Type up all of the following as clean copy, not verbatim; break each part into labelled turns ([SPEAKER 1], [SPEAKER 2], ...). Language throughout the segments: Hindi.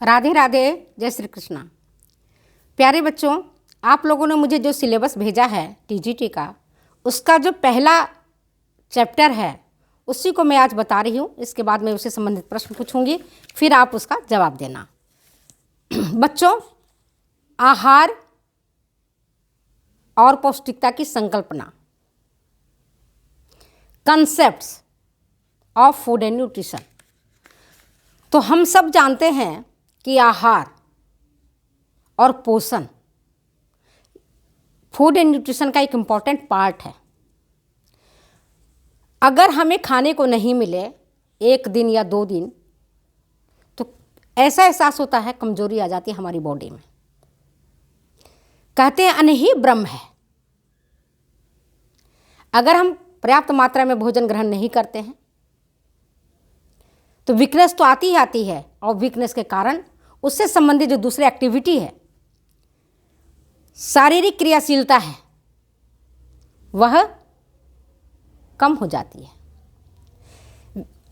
[SPEAKER 1] राधे राधे, जय श्री कृष्णा। प्यारे बच्चों, आप लोगों ने मुझे जो सिलेबस भेजा है टीजीटी का, उसका जो पहला चैप्टर है उसी को मैं आज बता रही हूँ। इसके बाद मैं उससे संबंधित प्रश्न पूछूंगी, फिर आप उसका जवाब देना। बच्चों, आहार और पौष्टिकता की संकल्पना, concepts of food and nutrition. तो हम सब जानते हैं कि आहार और पोषण फूड एंड न्यूट्रिशन का एक इम्पॉर्टेंट पार्ट है। अगर हमें खाने को नहीं मिले 1 दिन या 2 दिन, तो ऐसा एहसास होता है, कमजोरी आ जाती है हमारी बॉडी में। कहते हैं अन्न ही ब्रह्म है। अगर हम पर्याप्त मात्रा में भोजन ग्रहण नहीं करते हैं तो वीकनेस तो आती ही आती है, और वीकनेस के कारण उससे संबंधित जो दूसरी एक्टिविटी है, शारीरिक क्रियाशीलता है, वह कम हो जाती है।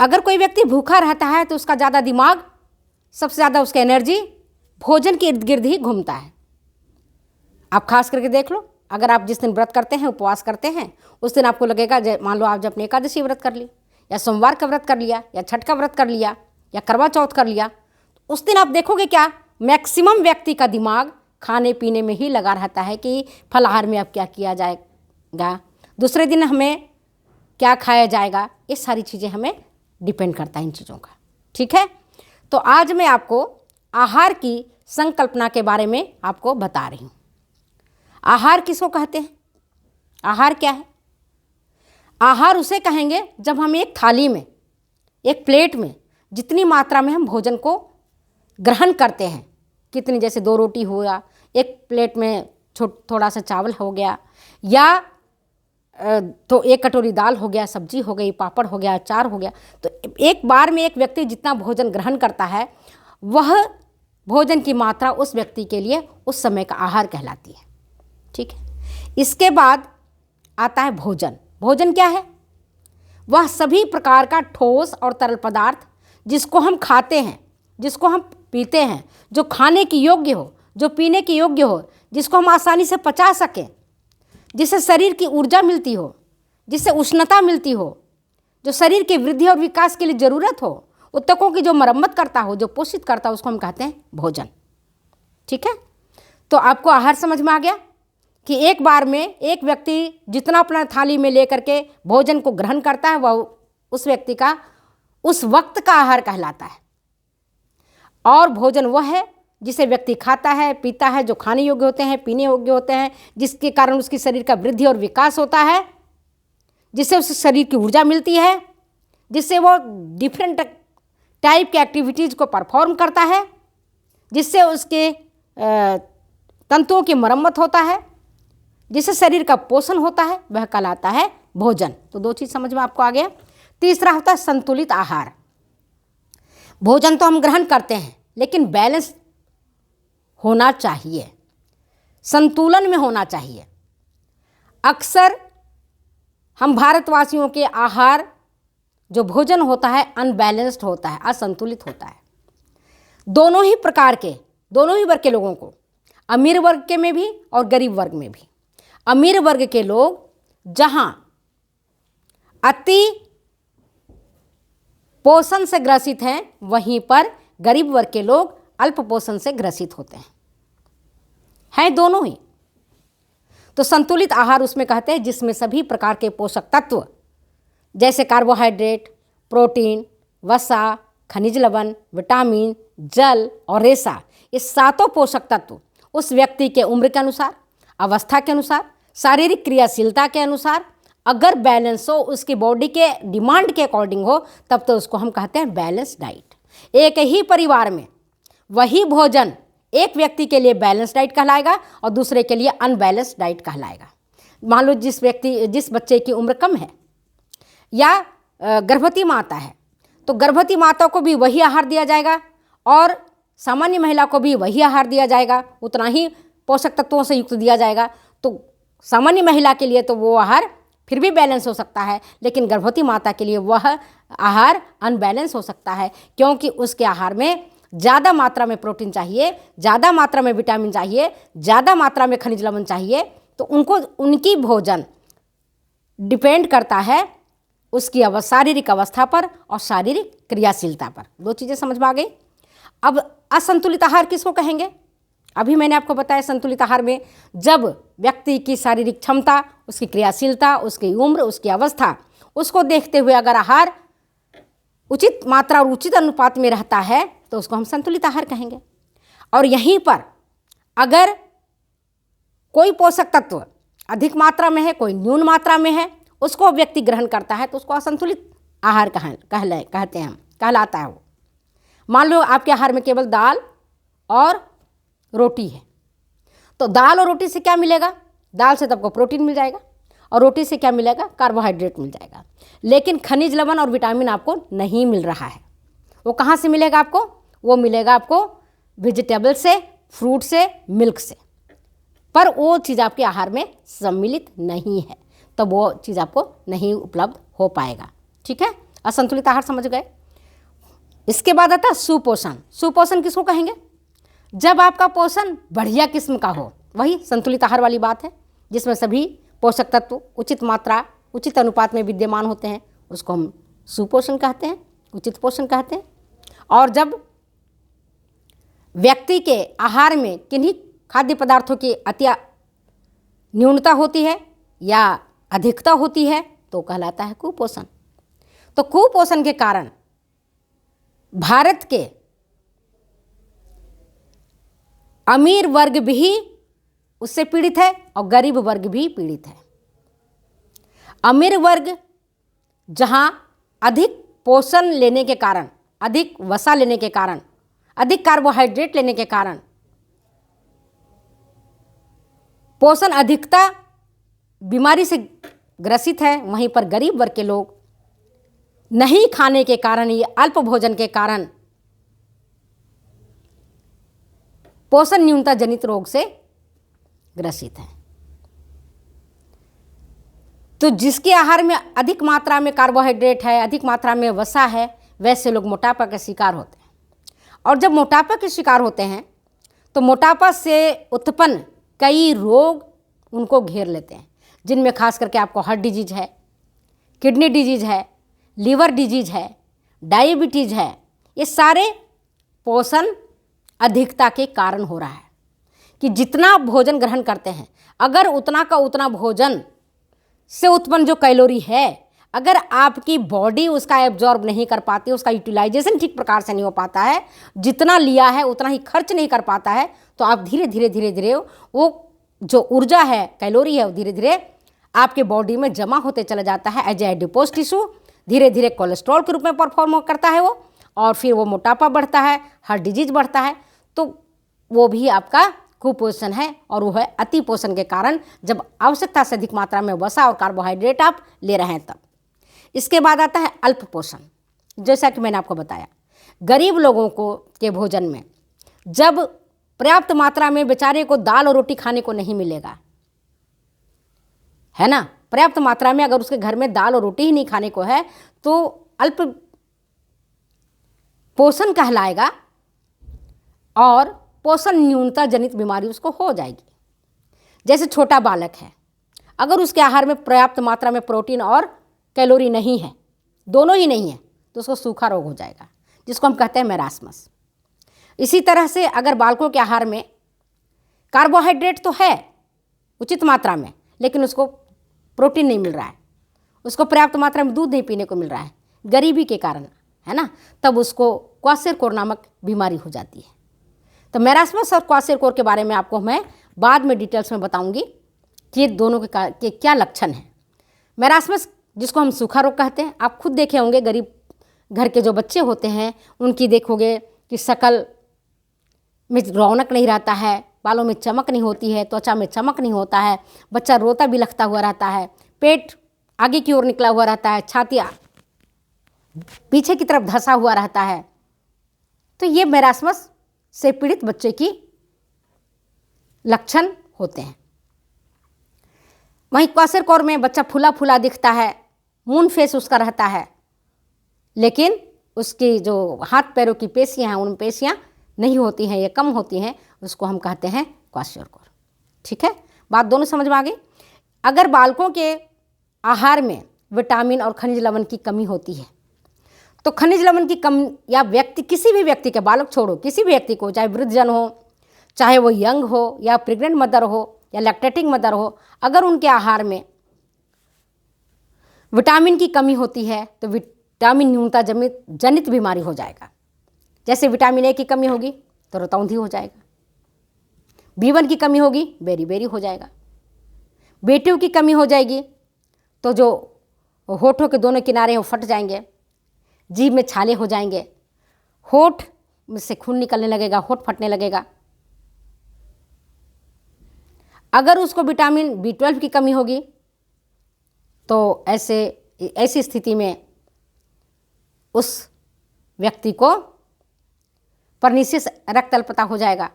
[SPEAKER 1] अगर कोई व्यक्ति भूखा रहता है तो उसका ज़्यादा दिमाग, सबसे ज़्यादा उसका एनर्जी भोजन के इर्द गिर्द ही घूमता है। आप खास करके देख लो, अगर आप जिस दिन व्रत करते हैं, उपवास करते हैं, उस दिन आपको लगेगा, मान लो आप जब अपने एकादशी व्रत कर ली, या सोमवार का व्रत कर लिया, या छठ का व्रत कर लिया, या करवा चौथ कर लिया, उस दिन आप देखोगे क्या, मैक्सिमम व्यक्ति का दिमाग खाने पीने में ही लगा रहता है कि फलाहार में अब क्या किया जाएगा, दूसरे दिन हमें क्या खाया जाएगा। ये सारी चीज़ें हमें डिपेंड करता है इन चीज़ों का। ठीक है, तो आज मैं आपको आहार की संकल्पना के बारे में आपको बता रही हूँ। आहार किसको कहते हैं? आहार क्या है? आहार उसे कहेंगे जब हम एक थाली में, एक प्लेट में जितनी मात्रा में हम भोजन को ग्रहण करते हैं, कितनी, जैसे 2 रोटी हो गया, एक प्लेट में थोड़ा सा चावल हो गया, या तो 1 कटोरी दाल हो गया, सब्जी हो गई, पापड़ हो गया, अचार हो गया। तो एक बार में एक व्यक्ति जितना भोजन ग्रहण करता है, वह भोजन की मात्रा उस व्यक्ति के लिए उस समय का आहार कहलाती है। ठीक है, इसके बाद आता है भोजन। भोजन क्या है? वह सभी प्रकार का ठोस और तरल पदार्थ जिसको हम खाते हैं, जिसको हम पीते हैं, जो खाने की योग्य हो, जो पीने की योग्य हो, जिसको हम आसानी से पचा सकें, जिससे शरीर की ऊर्जा मिलती हो, जिससे उष्णता मिलती हो, जो शरीर की वृद्धि और विकास के लिए ज़रूरत हो, ऊतकों की जो मरम्मत करता हो, जो पोषित करता हो, उसको हम कहते हैं भोजन। ठीक है, तो आपको आहार समझ में आ गया कि एक बार में एक व्यक्ति जितना अपना थाली में लेकर के भोजन को ग्रहण करता है, वह उस व्यक्ति का उस वक्त का आहार कहलाता है। और भोजन वह है जिसे व्यक्ति खाता है, पीता है, जो खाने योग्य होते हैं, पीने योग्य होते हैं, जिसके कारण उसकी शरीर का वृद्धि और विकास होता है, जिससे उस शरीर की ऊर्जा मिलती है, जिससे वो डिफरेंट टाइप की एक्टिविटीज़ को परफॉर्म करता है, जिससे उसके तंतुओं की मरम्मत होता है, जिससे शरीर का पोषण होता है, वह कहलाता है भोजन। तो 2 चीज़ समझ में आपको आ गया। तीसरा होता है संतुलित आहार। भोजन तो हम ग्रहण करते हैं, लेकिन बैलेंस होना चाहिए, संतुलन में होना चाहिए। अक्सर हम भारतवासियों के आहार, जो भोजन होता है, अनबैलेंस्ड होता है, असंतुलित होता है। दोनों ही प्रकार के, दोनों ही वर्ग के लोगों को, अमीर वर्ग के में भी और गरीब वर्ग में भी। अमीर वर्ग के लोग जहां अति पोषण से ग्रसित हैं, वहीं पर गरीब वर्ग के लोग अल्प पोषण से ग्रसित होते हैं दोनों ही। तो संतुलित आहार उसमें कहते हैं जिसमें सभी प्रकार के पोषक तत्व, जैसे कार्बोहाइड्रेट, प्रोटीन, वसा, खनिज लवण, विटामिन, जल और रेशा, ये 7 पोषक तत्व उस व्यक्ति के उम्र के अनुसार, अवस्था के अनुसार, शारीरिक क्रियाशीलता के अनुसार अगर बैलेंस हो, उसकी बॉडी के डिमांड के अकॉर्डिंग हो, तब तो उसको हम कहते हैं बैलेंस डाइट। एक ही परिवार में वही भोजन एक व्यक्ति के लिए बैलेंस डाइट कहलाएगा और दूसरे के लिए अनबैलेंस डाइट कहलाएगा। मान लो जिस बच्चे की उम्र कम है या गर्भवती माता है, तो गर्भवती माता को भी वही आहार दिया जाएगा और सामान्य महिला को भी वही आहार दिया जाएगा, उतना ही पोषक तत्वों से युक्त दिया जाएगा। तो सामान्य महिला के लिए तो वो आहार फिर भी बैलेंस हो सकता है, लेकिन गर्भवती माता के लिए वह आहार अनबैलेंस हो सकता है, क्योंकि उसके आहार में ज़्यादा मात्रा में प्रोटीन चाहिए, ज़्यादा मात्रा में विटामिन चाहिए, ज़्यादा मात्रा में खनिज लवण चाहिए, तो उनको उनकी भोजन डिपेंड करता है उसकी शारीरिक अवस्था पर और शारीरिक क्रियाशीलता पर। दो चीज़ें समझ में आ गई। अब असंतुलित आहार किसको कहेंगे? अभी मैंने आपको बताया संतुलित आहार में जब व्यक्ति की शारीरिक क्षमता, उसकी क्रियाशीलता, उसकी उम्र, उसकी अवस्था, उसको देखते हुए अगर आहार उचित मात्रा और उचित अनुपात में रहता है तो उसको हम संतुलित आहार कहेंगे। और यहीं पर अगर कोई पोषक तत्व अधिक मात्रा में है, कोई न्यून मात्रा में है, उसको व्यक्ति ग्रहण करता है तो उसको असंतुलित आहार कहते हैं, कहलाता है वो। मान लो आपके आहार में केवल दाल और रोटी है, तो दाल और रोटी से क्या मिलेगा? दाल से तो आपको प्रोटीन मिल जाएगा और रोटी से क्या मिलेगा? कार्बोहाइड्रेट मिल जाएगा। लेकिन खनिज लवण और विटामिन आपको नहीं मिल रहा है। वो कहाँ से मिलेगा आपको? वो मिलेगा आपको वेजिटेबल से, फ्रूट से, मिल्क से, पर वो चीज़ आपके आहार में सम्मिलित नहीं है, तो वो चीज़ आपको नहीं उपलब्ध हो पाएगा। ठीक है, असंतुलित आहार समझ गए। इसके बाद आता है सुपोषण। सुपोषण किसको कहेंगे? जब आपका पोषण बढ़िया किस्म का हो, वही संतुलित आहार वाली बात है, जिसमें सभी पोषक तत्व उचित मात्रा, उचित अनुपात में विद्यमान होते हैं, उसको हम सुपोषण कहते हैं, उचित पोषण कहते हैं। और जब व्यक्ति के आहार में किन्हीं खाद्य पदार्थों की न्यूनता होती है या अधिकता होती है तो कहलाता है कुपोषण। तो कुपोषण के कारण भारत के अमीर वर्ग भी उससे पीड़ित है और गरीब वर्ग भी पीड़ित है। अमीर वर्ग जहां अधिक पोषण लेने के कारण, अधिक वसा लेने के कारण, अधिक कार्बोहाइड्रेट लेने के कारण पोषण अधिकता बीमारी से ग्रसित है, वहीं पर गरीब वर्ग के लोग नहीं खाने के कारण, ये अल्प भोजन के कारण पोषण न्यूनता जनित रोग से ग्रसित है। तो जिसके आहार में अधिक मात्रा में कार्बोहाइड्रेट है, अधिक मात्रा में वसा है, वैसे लोग मोटापा का शिकार होते हैं। और जब मोटापा के शिकार होते हैं तो मोटापा से उत्पन्न कई रोग उनको घेर लेते हैं, जिनमें खास करके आपको हार्ट डिजीज है, किडनी डिजीज है, लीवर डिजीज है, डायबिटीज है। ये सारे पोषण अधिकता के कारण हो रहा है कि जितना भोजन ग्रहण करते हैं, अगर उतना का उतना भोजन से उत्पन्न जो कैलोरी है, अगर आपकी बॉडी उसका एब्जॉर्ब नहीं कर पाती, उसका यूटिलाइजेशन ठीक प्रकार से नहीं हो पाता है, जितना लिया है उतना ही खर्च नहीं कर पाता है, तो आप धीरे धीरे वो जो ऊर्जा है, कैलोरी है, वो धीरे धीरे आपके बॉडी में जमा होते चला जाता है एज ए एडिपोज टिश्यू। धीरे धीरे कोलेस्ट्रॉल के रूप में परफॉर्म करता है वो, और फिर वो मोटापा बढ़ता है, हार्ट डिजीज बढ़ता है। तो वो भी आपका कुपोषण है, और वो है अति पोषण के कारण, जब आवश्यकता से अधिक मात्रा में वसा और कार्बोहाइड्रेट आप ले रहे हैं तब। इसके बाद आता है अल्प पोषण। जैसा कि मैंने आपको बताया, गरीब लोगों को के भोजन में जब पर्याप्त मात्रा में बेचारे को दाल और रोटी खाने को नहीं मिलेगा, है ना, पर्याप्त मात्रा में अगर उसके घर में दाल और रोटी ही नहीं खाने को है तो अल्प पोषण कहलाएगा और पोषण न्यूनता जनित बीमारी उसको हो जाएगी। जैसे छोटा बालक है, अगर उसके आहार में पर्याप्त मात्रा में प्रोटीन और कैलोरी नहीं है, दोनों ही नहीं है, तो उसको सूखा रोग हो जाएगा, जिसको हम कहते हैं मैरास्मस। इसी तरह से अगर बालकों के आहार में कार्बोहाइड्रेट तो है उचित मात्रा में, लेकिन उसको प्रोटीन नहीं मिल रहा है, उसको पर्याप्त मात्रा में दूध नहीं पीने को मिल रहा है गरीबी के कारण, है ना, तब उसको क्वाशेरकोर नामक बीमारी हो जाती है। तो मैरास्मस और क्वाशेरकोर के बारे में आपको मैं बाद में डिटेल्स में बताऊंगी कि ये दोनों के क्या लक्षण हैं। मैरास्मस जिसको हम सूखा रोग कहते हैं, आप खुद देखे होंगे, गरीब घर के जो बच्चे होते हैं उनकी देखोगे कि शक्ल में रौनक नहीं रहता है, बालों में चमक नहीं होती है, त्वचा में चमक नहीं होता है, बच्चा रोता बिलखता हुआ रहता है, पेट आगे की ओर निकला हुआ रहता है, छाती पीछे की तरफ धंसा हुआ रहता है। तो ये मैरास्मस से पीड़ित बच्चे की लक्षण होते हैं। वहीं क्वाशेरकोर में बच्चा फूला फूला दिखता है, मून फेस उसका रहता है, लेकिन उसकी जो हाथ पैरों की पेशियां हैं उन पेशियां नहीं होती हैं या कम होती हैं, उसको हम कहते हैं क्वाशियोरकोर। ठीक है, बात दोनों समझ में आ गई। अगर बालकों के आहार में विटामिन और खनिज लवण की कमी होती है तो खनिज लवण की कम या व्यक्ति, किसी भी व्यक्ति के, बालक छोड़ो, किसी भी व्यक्ति को, चाहे वृद्धजन हो, चाहे वो यंग हो या प्रेग्नेंट मदर हो या लैक्टेटिंग मदर हो, अगर उनके आहार में विटामिन की कमी होती है तो विटामिन न्यूनता जनित बीमारी हो जाएगा। जैसे विटामिन ए की कमी होगी तो रतौंधी हो जाएगा, B1 की कमी होगी बेरी हो जाएगा, B2 की कमी हो जाएगी तो जो होठों के दोनों किनारे हैं वो फट जाएंगे, जीभ में छाले हो जाएंगे, होठ में से खून निकलने लगेगा, होठ फटने लगेगा। अगर उसको विटामिन B12 की कमी होगी तो ऐसी स्थिति में उस व्यक्ति को परनीसियस रक्त अल्पता हो जाएगा।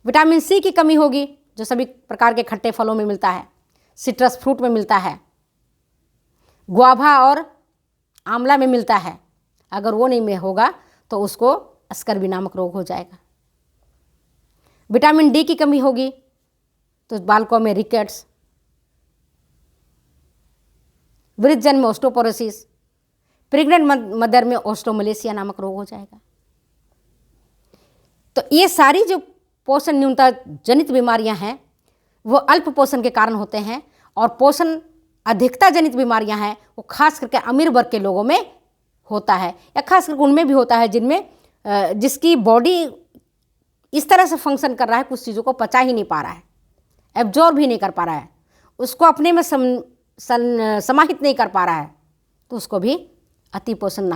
[SPEAKER 1] विटामिन C की कमी होगी जो सभी प्रकार के खट्टे फलों में मिलता है, सिट्रस फ्रूट में मिलता है, गुआवा और आंवला में मिलता है। अगर वो नहीं में होगा तो उसको स्कर्वी नामक रोग हो जाएगा। विटामिन D की कमी होगी तो बालकों में रिकेट्स, वृद्धजन में ओस्टोपोरोसिस, प्रेग्नेंट मदर में ओस्टोमलेशिया नामक रोग हो जाएगा। तो ये सारी जो पोषण न्यूनता जनित बीमारियां हैं वो अल्प पोषण के कारण होते हैं, और पोषण अधिकता जनित बीमारियां हैं वो खास करके अमीर वर्ग के लोगों में होता है, या खास करके उनमें भी होता है जिनमें जिसकी बॉडी इस तरह से फंक्शन कर रहा है, कुछ चीज़ों को पचा ही नहीं पा रहा है, एब्जॉर्ब भी नहीं कर पा रहा है, उसको अपने में समाहित नहीं कर पा रहा है, तो उसको भी अतिपोषण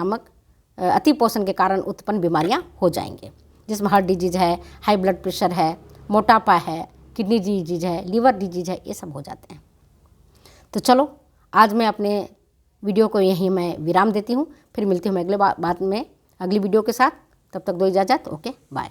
[SPEAKER 1] के कारण उत्पन्न बीमारियां हो जाएंगे, जिसमें हार्ट डिजीज है, हाई ब्लड प्रेशर है, मोटापा है, किडनी डिजीज है, लीवर डिजीज है, ये सब हो जाते हैं। तो चलो आज मैं अपने वीडियो को यहीं मैं विराम देती हूँ, फिर मिलती हूँ अगले बात में अगली वीडियो के साथ। तब तक दो इजाज़त, ओके बाय।